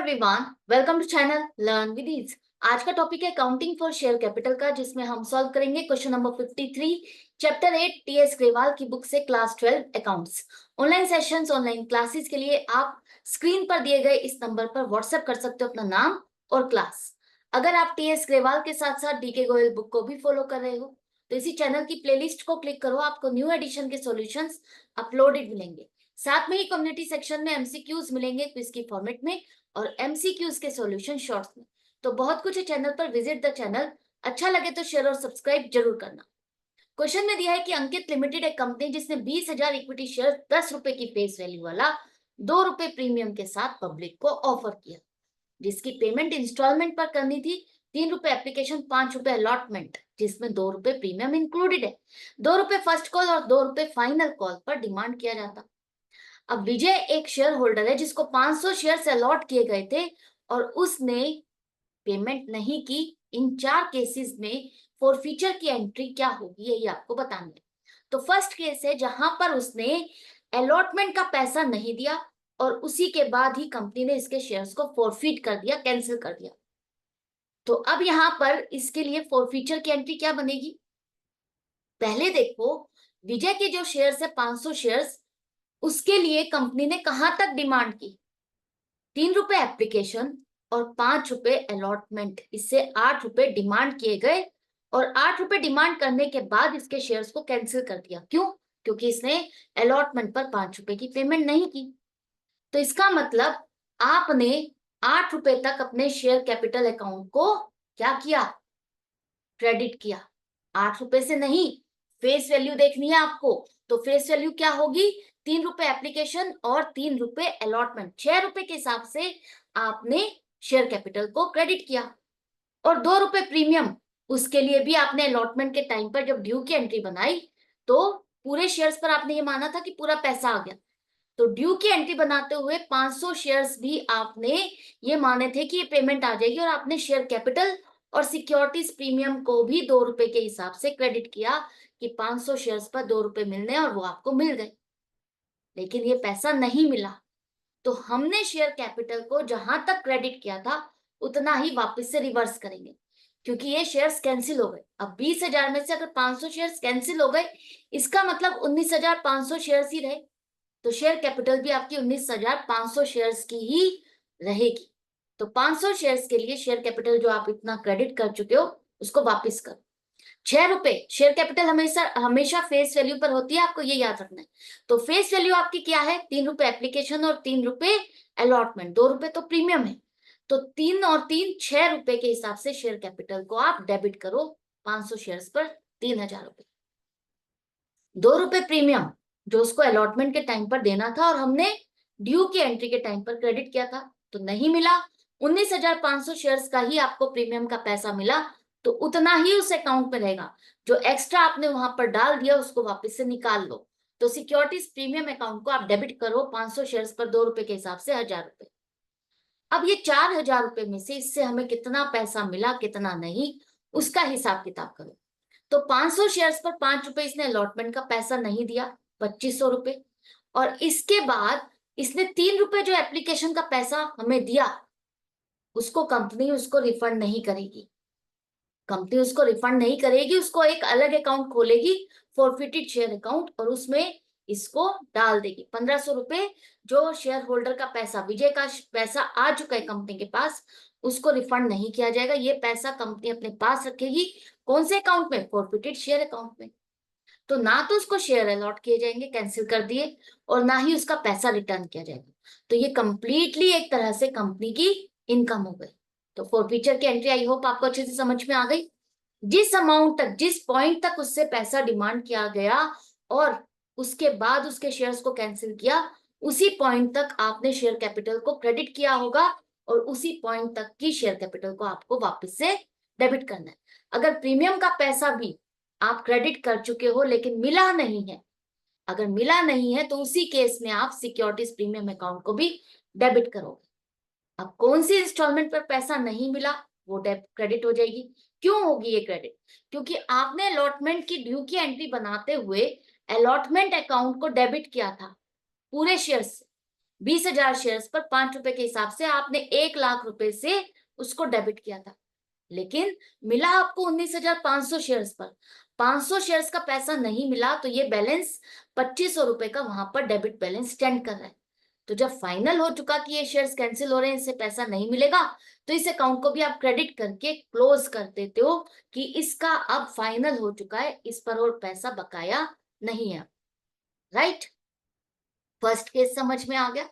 Everyone, welcome to channel Learn with Ease. आज का topic है अकाउंटिंग फॉर शेयर कैपिटल का, जिसमें हम सॉल्व करेंगे question number 53 chapter 8 TS Grewal की बुक से class 12 accounts. Online sessions, online classes के लिए आप स्क्रीन पर दिए गए इस नंबर पर व्हाट्सएप कर सकते हो अपना नाम और क्लास। अगर आप टीएस ग्रेवाल के साथ साथ डीके गोयल बुक को भी फॉलो कर रहे हो तो इसी चैनल की प्लेलिस्ट को क्लिक करो, आपको न्यू एडिशन के सॉल्यूशंस अपलोडेड मिलेंगे। साथ में ही कम्युनिटी सेक्शन में एमसीक्यूज मिलेंगे क्विज की फॉर्मेट में और एमसीक्यूज के सॉल्यूशन शॉर्ट्स में। तो बहुत कुछ है चैनल पर, विजिट द चैनल। अच्छा लगे तो शेयर और सब्सक्राइब जरूर करना। क्वेश्चन में दिया है कि अंकित लिमिटेड एक कंपनी जिसने 20,000 इक्विटी शेयर 10 रुपए की फेस वैल्यू वाला 2 रुपए प्रीमियम के साथ पब्लिक को ऑफर किया, जिसकी पेमेंट इंस्टॉलमेंट पर करनी थी। 3 रुपए एप्लीकेशन, 5 रुपए अलॉटमेंट, जिसमें 2 रुपए प्रीमियम इंक्लूडेड है। 2 रुपए फर्स्ट कॉल और 2 रुपए फाइनल कॉल पर डिमांड किया जाता। अब विजय एक शेयर होल्डर है जिसको 500 शेयर अलॉट किए गए थे और उसने पेमेंट नहीं की। इन 4 केसेस में फॉरफीचर की एंट्री क्या होगी यही आपको बतानी है। तो फर्स्ट केस है जहां पर उसने अलॉटमेंट का पैसा नहीं दिया और उसी के बाद ही कंपनी ने इसके शेयर्स को फॉरफीट कर दिया, कैंसिल कर दिया। तो अब यहां पर इसके लिए फॉरफीचर की एंट्री क्या बनेगी? पहले देखो, विजय के जो शेयर्स है 500 शेयर्स, उसके लिए कंपनी ने कहां तक डिमांड की? 3 रुपए एप्लीकेशन और 5 रुपए अलॉटमेंट, इससे 8 रुपए डिमांड किए गए और 8 रुपए डिमांड करने के बाद इसके शेयर्स को कैंसिल कर दिया। क्यों? क्योंकि इसने अलॉटमेंट पर 5 रुपए की पेमेंट नहीं की। तो इसका मतलब आपने 8 रुपए तक अपने शेयर कैपिटल अकाउंट को क्या किया? क्रेडिट किया। 8 रुपए से नहीं, फेस वैल्यू देखनी है आपको। तो फेस वैल्यू क्या होगी? 3 रुपए एप्लीकेशन और 3 रुपए अलॉटमेंट, 6 रुपए के हिसाब से आपने शेयर कैपिटल को क्रेडिट किया। और 2 रुपए प्रीमियम, उसके लिए भी आपने अलॉटमेंट के टाइम पर जब ड्यू की एंट्री बनाई तो पूरे शेयर्स पर आपने ये माना था कि पूरा पैसा आ गया। तो ड्यू की एंट्री बनाते हुए 500 शेयर्स भी आपने ये माने थे कि ये पेमेंट आ जाएगी और आपने शेयर कैपिटल और सिक्योरिटीज प्रीमियम को भी 2 रुपए के हिसाब से क्रेडिट किया कि 500 शेयर्स पर 2 रुपए मिलने और वो आपको मिल गए। लेकिन ये पैसा नहीं मिला तो हमने शेयर कैपिटल को जहां तक क्रेडिट किया था उतना ही वापस से रिवर्स करेंगे, क्योंकि ये शेयर्स कैंसिल हो गए। अब 20,000 में से अगर 500 शेयर्स कैंसिल हो गए, इसका मतलब 19,500 शेयर्स ही रहे। तो शेयर कैपिटल भी आपकी 19,500 शेयर्स की ही रहेगी। तो 500 शेयर्स के लिए शेयर कैपिटल जो आप इतना क्रेडिट कर चुके हो उसको वापस करो। 6 रुपए शेयर कैपिटल हमेशा हमेशा फेस वैल्यू पर होती है, आपको ये याद रखना है। तो फेस वैल्यू आपकी क्या है? 3 रुपए एप्लीकेशन और 3 रुपए अलॉटमेंट, 2 रुपए तो प्रीमियम है। तो 3 और 3 6 रुपए के हिसाब से शेयर कैपिटल को आप डेबिट करो 500 शेयर्स पर 3,000 रुपए। 2 रुपए प्रीमियम जो उसको अलॉटमेंट के टाइम पर देना था और हमने ड्यू की एंट्री के टाइम पर क्रेडिट किया था तो नहीं मिला। 19,500 शेयर्स का ही आपको प्रीमियम का पैसा मिला, तो उतना ही उस अकाउंट में रहेगा। जो एक्स्ट्रा आपने वहां पर डाल दिया उसको वापस से निकाल लो। तो सिक्योरिटीज प्रीमियम अकाउंट को आप डेबिट करो 500 शेयर्स पर 2 रुपए के हिसाब से 1,000 रुपए। अब ये 4,000 रुपए में से इससे हमें कितना पैसा मिला कितना नहीं, उसका हिसाब किताब करो। तो 500 शेयर्स पर 5 रुपए इसने अलॉटमेंट का पैसा नहीं दिया, 2500 रुपए। और इसके बाद इसने 3 रुपए जो एप्लीकेशन का पैसा हमें दिया उसको कंपनी उसको रिफंड नहीं करेगी। कंपनी उसको रिफंड नहीं करेगी, उसको एक अलग अकाउंट खोलेगी, फॉरफिटेड शेयर अकाउंट, और उसमें इसको डाल देगी 1,500 रुपए। जो शेयर होल्डर का पैसा, विजय का पैसा आ चुका है कंपनी के पास, उसको रिफंड नहीं किया जाएगा। ये पैसा कंपनी अपने पास रखेगी। कौन से अकाउंट में? फॉरफिटेड शेयर अकाउंट में। तो ना तो उसको शेयर अलॉट किए जाएंगे, कैंसिल कर दिए, और ना ही उसका पैसा रिटर्न किया जाएगा। तो ये कंप्लीटली एक तरह से कंपनी की इनकम हो गई। तो फॉरफीचर की एंट्री आई होप आपको अच्छे से समझ में आ गई। जिस अमाउंट तक, जिस पॉइंट तक उससे पैसा डिमांड किया गया और उसके बाद उसके शेयर्स को कैंसिल किया, उसी पॉइंट तक आपने शेयर कैपिटल को क्रेडिट किया होगा और उसी पॉइंट तक की शेयर कैपिटल को आपको वापस से डेबिट करना है। अगर प्रीमियम का पैसा भी आप क्रेडिट कर चुके हो लेकिन मिला नहीं है, अगर मिला नहीं है तो उसी केस में आप सिक्योरिटीज प्रीमियम अकाउंट को भी डेबिट करोगे। अब कौन सी इंस्टॉलमेंट पर पैसा नहीं मिला वो क्रेडिट हो जाएगी। क्यों होगी ये क्रेडिट? क्योंकि आपने अलॉटमेंट की ड्यू की एंट्री बनाते हुए अलॉटमेंट अकाउंट को डेबिट किया था पूरे शेयर से, 20,000 शेयर्स पर 5 रुपए के हिसाब से आपने 1 लाख रुपए से उसको डेबिट किया था, लेकिन मिला आपको 19,500 शेयर्स पर, 500 शेयर्स का पैसा नहीं मिला, तो ये बैलेंस 2500 रुपए का वहां पर डेबिट बैलेंस स्टैंड कर रहा है। तो जब फाइनल हो चुका कि ये शेयर्स कैंसिल हो रहे हैं, इससे पैसा नहीं मिलेगा, तो इस अकाउंट को भी आप क्रेडिट करके क्लोज कर देते हो कि इसका अब फाइनल हो चुका है, इस पर और पैसा बकाया नहीं है। राइट, फर्स्ट केस समझ में आ गया।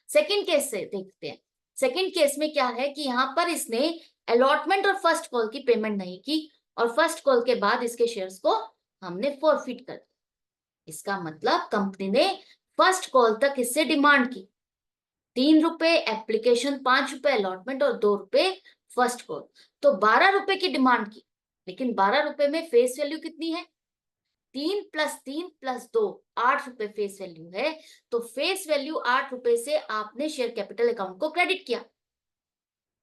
सेकंड केस से देखते हैं। सेकंड केस में क्या है कि यहाँ पर इसने अलॉटमेंट और फर्स्ट कॉल की पेमेंट नहीं की, और फर्स्ट कॉल के बाद इसके शेयर्स को हमने फॉरफिट कर दिया। इसका मतलब कंपनी ने फर्स्ट कॉल तक इससे डिमांड की, 3 रुपए एप्लीकेशन, 5 रुपए अलॉटमेंट और 2 रुपए फर्स्ट कॉल, तो 12 रुपए की डिमांड की। लेकिन 12 रुपए में फेस वैल्यू कितनी है? 3 + 3 + 2, 8 रुपए फेस वैल्यू है। तो फेस वैल्यू 8 रुपए से आपने शेयर कैपिटल अकाउंट को क्रेडिट किया।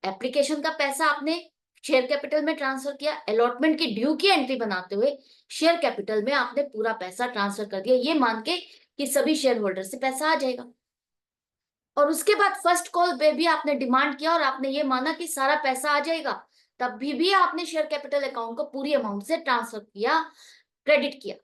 एप्लीकेशन का पैसा आपने शेयर कैपिटल में ट्रांसफर किया, अलॉटमेंट की ड्यू की एंट्री बनाते हुए शेयर कैपिटल में आपने पूरा पैसा ट्रांसफर कर दिया, ये मान के कि सभी शेयर होल्डर से पैसा आ जाएगा। और उसके बाद फर्स्ट कॉल पे भी आपने डिमांड किया और आपने ये माना कि सारा पैसा आ जाएगा, तब भी आपने शेयर कैपिटल अकाउंट को पूरी अमाउंट से ट्रांसफर किया, क्रेडिट किया।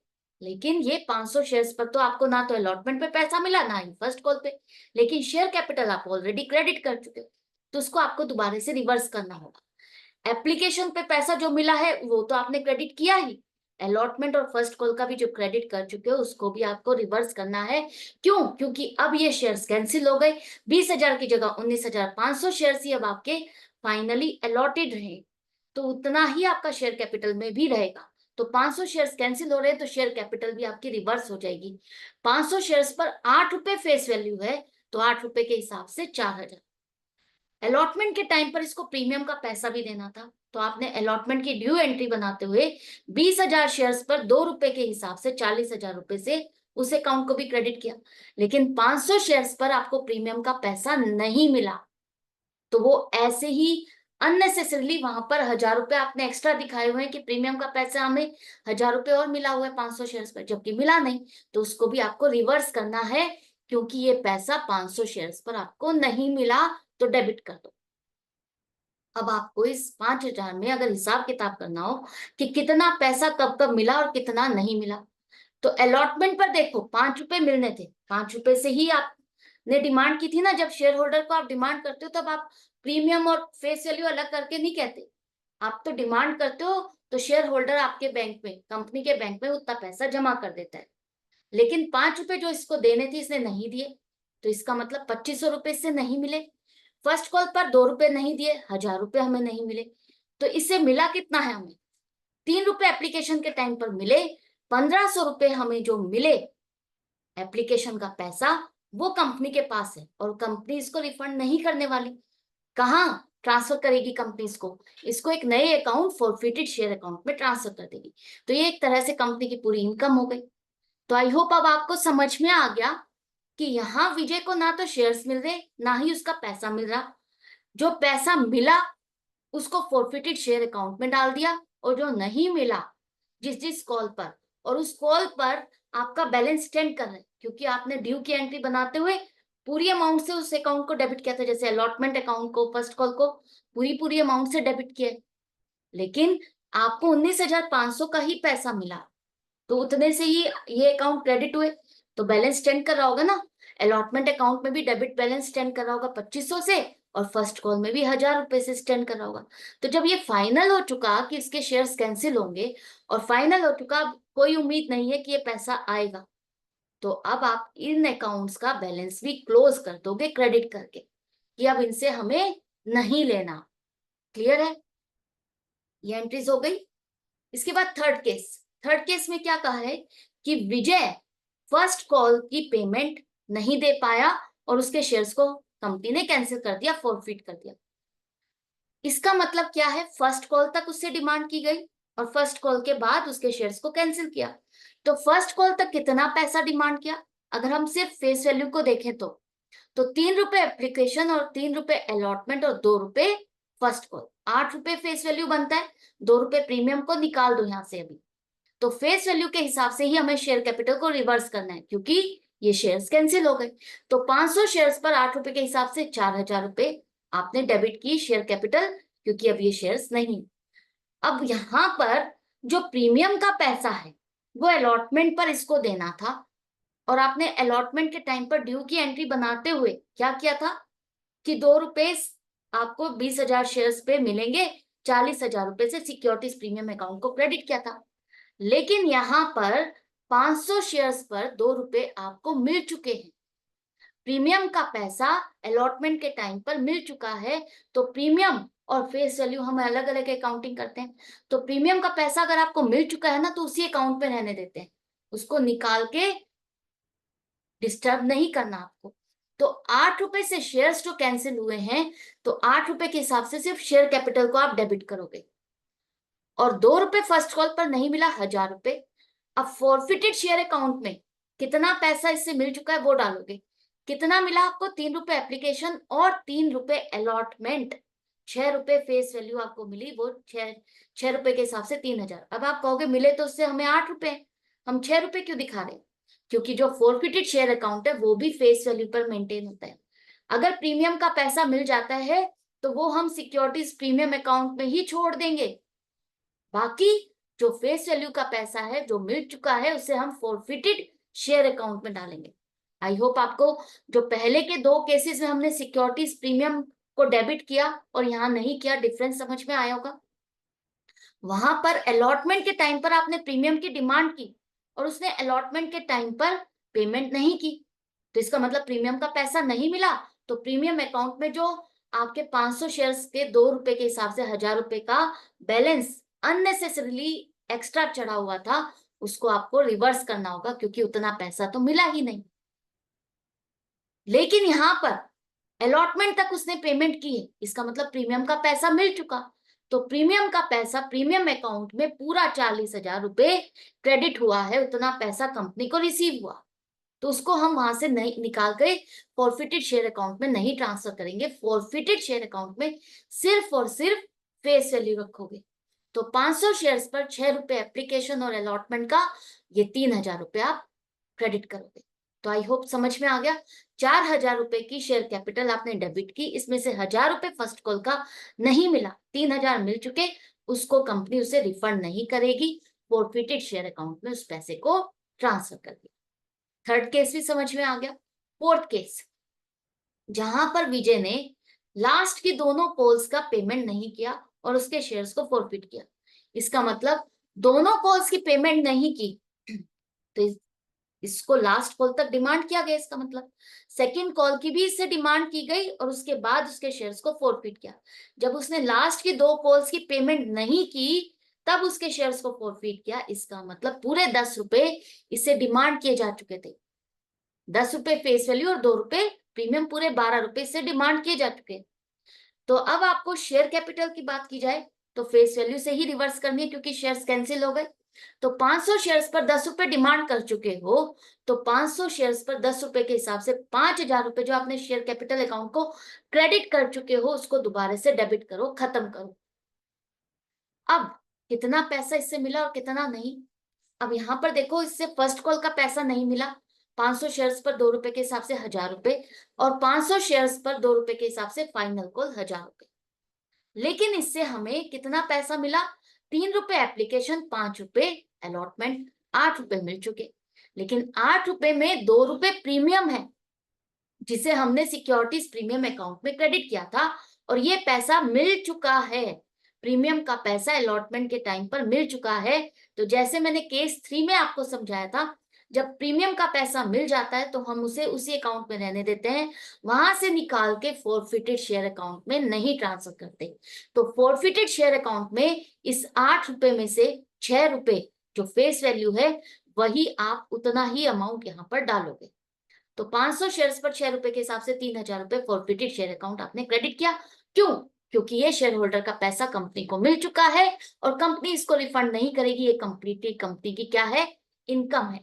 लेकिन ये 500 शेयर्स पर तो आपको ना तो अलॉटमेंट पे पैसा मिला, ना ही फर्स्ट कॉल पे, लेकिन शेयर कैपिटल आप ऑलरेडी क्रेडिट कर चुके हो, तो उसको आपको दोबारा से रिवर्स करना होगा। एप्लीकेशन पे पैसा जो मिला है वो तो आपने क्रेडिट किया ही, अलॉटमेंट और फर्स्ट कॉल का भी जो क्रेडिट कर चुके हो उसको भी आपको रिवर्स करना है। क्यों? क्योंकि अब ये शेयर्स कैंसिल हो गए, 20,000 की जगह 19,500 शेयर्स ही अब आपके फाइनली अलॉटेड रहे, तो उतना ही आपका शेयर कैपिटल में भी रहेगा। तो 500 शेयर्स कैंसिल हो रहे हैं, तो शेयर कैपिटल भी आपकी रिवर्स हो जाएगी। 500 शेयर्स पर 8 रुपए फेस वैल्यू है, तो 8 रुपए के हिसाब से 4,000। अलॉटमेंट के टाइम पर इसको प्रीमियम का पैसा भी देना था, तो आपने अलॉटमेंट की ड्यू एंट्री बनाते हुए 20,000 शेयर्स पर 2 रुपए के हिसाब से 40,000 रुपए से उस अकाउंट को भी क्रेडिट किया। लेकिन 500 शेयर्स पर आपको प्रीमियम का पैसा नहीं मिला, तो वो ऐसे ही अननेसेसरली वहां पर 1,000 रुपए आपने एक्स्ट्रा दिखाए हुए हैं कि प्रीमियम का पैसा हमें 1,000 रुपए और मिला हुआ है 500 शेयर्स पर, जबकि मिला नहीं, तो उसको भी आपको रिवर्स करना है, क्योंकि ये पैसा 500 शेयर्स पर आपको नहीं मिला, तो डेबिट कर दो। अब आपको इस 5,000 में अगर हिसाब किताब करना हो कि कितना पैसा कब कब मिला और कितना नहीं मिला, तो अलॉटमेंट पर देखो 5 रुपए मिलने थे, 5 रुपए से ही आपने डिमांड की थी ना। जब शेयर होल्डर को आप डिमांड करते हो तब आप प्रीमियम और फेस वैल्यू अलग करके नहीं कहते, आप तो डिमांड करते हो, तो शेयर होल्डर आपके बैंक में, कंपनी के बैंक में उतना पैसा जमा कर देता है। लेकिन 5 रुपए जो इसको देने थे इसने नहीं दिए, तो इसका मतलब 2,500 रुपए इससे नहीं मिले। फर्स्ट कॉल पर 2 रुपए नहीं दिए, 1,000 रुपए हमें नहीं मिले, तो इससे मिला कितना है हमें? 3 रुपए एप्लीकेशन के टाइम पर मिले, 1,500 रुपए हमें जो मिले एप्लीकेशन का पैसा, वो कंपनी के पास है, और कंपनी इसको रिफंड नहीं करने वाली। कहाँ ट्रांसफर करेगी कंपनी इसको एक नए अकाउंट, फॉरफिटेड शेयर अकाउंट में ट्रांसफर कर देगी। तो ये एक तरह से कंपनी की पूरी इनकम हो गई। तो आई होप अब आपको समझ में आ गया कि यहाँ विजय को ना तो शेयर्स मिल रहे, ना ही उसका पैसा मिल रहा। जो पैसा मिला उसको फॉरफिटेड शेयर अकाउंट में डाल दिया, और जो नहीं मिला जिस जिस कॉल पर, और उस कॉल पर आपका बैलेंस स्टैंड कर रहा है, क्योंकि आपने ड्यू की एंट्री बनाते हुए पूरी अमाउंट से उस अकाउंट को डेबिट किया था, जैसे अलॉटमेंट अकाउंट को, फर्स्ट कॉल को पूरी अमाउंट से डेबिट किया है। लेकिन आपको 19,500 का ही पैसा मिला, तो उतने से ही ये अकाउंट क्रेडिट हुए, तो बैलेंस स्टैंड कर रहा होगा ना। अलॉटमेंट अकाउंट में भी डेबिट बैलेंस स्टैंड कर रहा होगा 2,500 से, और फर्स्ट कॉल में भी 1,000 रुपए से स्टैंड कर रहा होगा। तो जब ये फाइनल हो चुका कि इसके शेयर्स कैंसिल होंगे, और फाइनल हो चुका कोई उम्मीद नहीं है कि ये पैसा आएगा, तो अब आप इन अकाउंट्स का बैलेंस भी क्लोज कर दोगे क्रेडिट करके, कि अब इनसे हमें नहीं लेना। क्लियर है? ये एंट्रीज हो गई। इसके बाद थर्ड केस में क्या कहा है कि विजय फर्स्ट कॉल की पेमेंट नहीं दे पाया, और उसके शेयर्स को कंपनी ने कैंसिल कर दिया, फॉरफिट कर दिया। इसका मतलब क्या है? फर्स्ट कॉल तक उससे डिमांड की गई, और फर्स्ट कॉल के बाद उसके शेयर्स को कैंसिल किया। तो फर्स्ट कॉल तक कितना पैसा डिमांड किया? अगर हम सिर्फ फेस वैल्यू को देखें तो 3 रुपए एप्लीकेशन और 3 रुपए अलॉटमेंट और 2 रुपए फर्स्ट कॉल, 8 रुपए फेस वैल्यू बनता है। 2 रुपए प्रीमियम को निकाल दो यहां से अभी, तो फेस वैल्यू के हिसाब से ही हमें शेयर कैपिटल को रिवर्स करना है, क्योंकि ये शेयर्स कैंसिल हो गए। तो 500 शेयर्स पर 8 रुपए के हिसाब से 4000 रुपए आपने डेबिट की शेयर कैपिटल, क्योंकि अब ये शेयर्स नहीं। अब यहाँ पर जो प्रीमियम का पैसा है वो अलॉटमेंट पर इसको देना था, और आपने अलॉटमेंट के टाइम पर ड्यू की एंट्री बनाते हुए क्या किया था कि 2 रुपए आपको 20,000 शेयर्स पे मिलेंगे, 40,000 रुपए से सिक्योरिटीज प्रीमियम अकाउंट को क्रेडिट किया था। लेकिन यहाँ पर 500 शेयर्स पर 2 रुपए आपको मिल चुके हैं। प्रीमियम का पैसा अलॉटमेंट के टाइम पर मिल चुका है। तो प्रीमियम और फेस वैल्यू हम अलग अलग अकाउंटिंग करते हैं। तो प्रीमियम का पैसा अगर आपको मिल चुका है ना, तो उसी अकाउंट पे रहने देते हैं, उसको निकाल के डिस्टर्ब नहीं करना आपको। तो 8 रुपए से शेयर्स जो कैंसिल हुए हैं, तो 8 रुपए के हिसाब से सिर्फ शेयर कैपिटल को आप डेबिट करोगे, और 2 रुपए फर्स्ट कॉल पर नहीं मिला, 1000 रुपए। अब फॉरफिटेड शेयर अकाउंट में कितना पैसा इससे मिल चुका है वो डालोगे। कितना मिला आपको? 3 रुपए एप्लीकेशन और 3 रुपए अलॉटमेंट। 6 रुपए फेस वैल्यू आपको मिली, वो 6 रुपए के हिसाब से 3000। अब आप कहोगे मिले तो उससे हमें 8 रुपए, हम 6 रुपए क्यों दिखा रहे? क्योंकि जो फॉरफिटेड शेयर अकाउंट है वो भी फेस वैल्यू पर मेंटेन होता है। अगर प्रीमियम का पैसा मिल जाता है तो वो हम सिक्योरिटीज प्रीमियम अकाउंट में ही छोड़ देंगे, बाकी जो फेस वैल्यू का पैसा है जो मिल चुका है उसे हम फॉरफिटेड शेयर अकाउंट में डालेंगे। आई होप आपको जो पहले के 2 केसेस में हमने सिक्योरिटीज प्रीमियम को डेबिट किया और यहाँ नहीं किया, डिफरेंस समझ में आया होगा। वहां पर अलॉटमेंट के टाइम पर आपने प्रीमियम की डिमांड की और उसने अलॉटमेंट के टाइम पर पेमेंट नहीं की, तो इसका मतलब प्रीमियम का पैसा नहीं मिला। तो प्रीमियम अकाउंट में जो आपके 500 शेयर्स के 2 रुपए के हिसाब से 1000 रुपए का बैलेंस अननेसेसरीली एक्स्ट्रा चढ़ा हुआ था, उसको आपको रिवर्स करना होगा, क्योंकि उतना पैसा तो मिला ही नहीं। लेकिन यहाँ पर अलॉटमेंट तक उसने पेमेंट की है, इसका मतलब प्रीमियम का पैसा मिल चुका। तो प्रीमियम का पैसा प्रीमियम अकाउंट में पूरा 40,000 रुपए क्रेडिट हुआ है, उतना पैसा कंपनी को रिसीव हुआ। तो उसको हम वहां से नहीं निकाल के फॉरफिटेड शेयर अकाउंट में नहीं ट्रांसफर करेंगे। फॉरफिटेड शेयर अकाउंट में सिर्फ और सिर्फ फेस वैल्यू रखोगे। तो 500 शेयर्स पर 6 रुपए एप्लीकेशन और अलॉटमेंट का, ये 3000 रुपए आप क्रेडिट करोगे। तो आई होप समझ में आ गया। 4000 रुपए की शेयर कैपिटल आपने डेबिट की, इसमें से 1000 रुपए फर्स्ट कॉल का नहीं मिला, 3000 मिल चुके, उसको कंपनी उसे रिफंड नहीं करेगी, फॉरफिटेड शेयर अकाउंट में उस पैसे को ट्रांसफर कर दिया। थर्ड केस भी समझ में आ गया। फोर्थ केस, जहां पर विजय ने लास्ट की दोनों कॉल्स का पेमेंट नहीं किया और उसके शेयर्स को फॉरफिट किया। इसका मतलब दोनों कॉल्स की पेमेंट नहीं की, तो इसको लास्ट कॉल तक डिमांड किया गया। इसका मतलब सेकंड कॉल की भी इससे डिमांड की गई और उसके बाद उसके शेयर्स को फॉरफिट किया। जब उसने लास्ट की 2 कॉल्स की पेमेंट नहीं की तब उसके शेयर्स को फॉरफिट किया। इसका मतलब पूरे 10 रुपए इससे डिमांड किए जा चुके थे। 10 रुपए फेस वैल्यू और 2 रुपए प्रीमियम, पूरे 12 रुपए से डिमांड किए जा चुके। तो अब आपको शेयर कैपिटल की बात की जाए तो फेस वैल्यू से ही रिवर्स करनी है, क्योंकि शेयर्स कैंसिल हो गए। तो 500 शेयर्स पर 10 रुपए डिमांड कर चुके हो, तो 500 शेयर्स पर 10 रुपए के हिसाब से 5000 रुपए जो आपने शेयर कैपिटल अकाउंट को क्रेडिट कर चुके हो उसको दोबारा से डेबिट करो, खत्म करो। अब कितना पैसा इससे मिला और कितना नहीं, अब यहाँ पर देखो, इससे फर्स्ट कॉल का पैसा नहीं मिला। 500 शेयर्स पर 2 रुपए के हिसाब से 1000 रुपए, और 500 शेयर्स पर 2 रुपए के हिसाब से फाइनल कॉल 1000 रुपए। लेकिन इससे हमें कितना पैसा मिला? 3 रुपए एप्लीकेशन, 5 रुपए अलॉटमेंट, 8 रुपए मिल चुके। लेकिन 8 रुपए में 2 रुपए प्रीमियम है जिसे हमने सिक्योरिटीज प्रीमियम अकाउंट में क्रेडिट किया था, और ये पैसा मिल चुका है। प्रीमियम का पैसा अलॉटमेंट के टाइम पर मिल चुका है। तो जैसे मैंने केस 3 में आपको समझाया था, जब प्रीमियम का पैसा मिल जाता है तो हम उसे उसी अकाउंट में रहने देते हैं, वहां से निकाल के फॉरफिटेड शेयर अकाउंट में नहीं ट्रांसफर करते। तो फॉरफिटेड शेयर अकाउंट में इस 8 रुपए में से 6 रुपए जो फेस वैल्यू है, वही आप उतना ही अमाउंट यहाँ पर डालोगे। तो 500 शेयर्स पर 6 रुपए के हिसाब से 3000 रुपए फॉरफिटेड शेयर अकाउंट आपने क्रेडिट किया। क्यों? क्योंकि ये शेयर होल्डर का पैसा कंपनी को मिल चुका है और कंपनी इसको रिफंड नहीं करेगी। ये कंप्लीटली कंपनी की क्या है? इनकम है।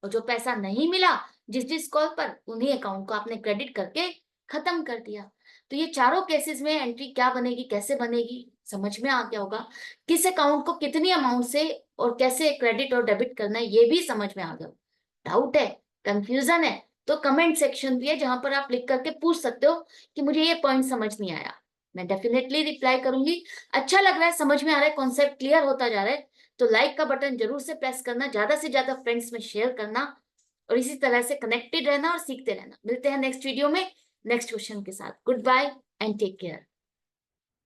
और जो पैसा नहीं मिला जिस जिस कॉल पर, उन्हीं अकाउंट को आपने क्रेडिट करके खत्म कर दिया। तो ये चारों केसेस में एंट्री क्या बनेगी, कैसे बनेगी, समझ में आ गया होगा। किस अकाउंट को कितनी अमाउंट से और कैसे क्रेडिट और डेबिट करना है ये भी समझ में आ गया। डाउट है कंफ्यूजन है तो कमेंट सेक्शन भी है जहां पर आप लिख करके पूछ सकते हो कि मुझे ये पॉइंट समझ नहीं आया। मैं डेफिनेटली रिप्लाई करूंगी। अच्छा लग रहा है, समझ में आ रहा है, कॉन्सेप्ट क्लियर होता जा रहा है, तो लाइक का बटन जरूर से प्रेस करना, ज्यादा से ज्यादा फ्रेंड्स में शेयर करना और इसी तरह से कनेक्टेड रहना और सीखते रहना। मिलते हैं नेक्स्ट वीडियो में नेक्स्ट क्वेश्चन के साथ। Goodbye and take care.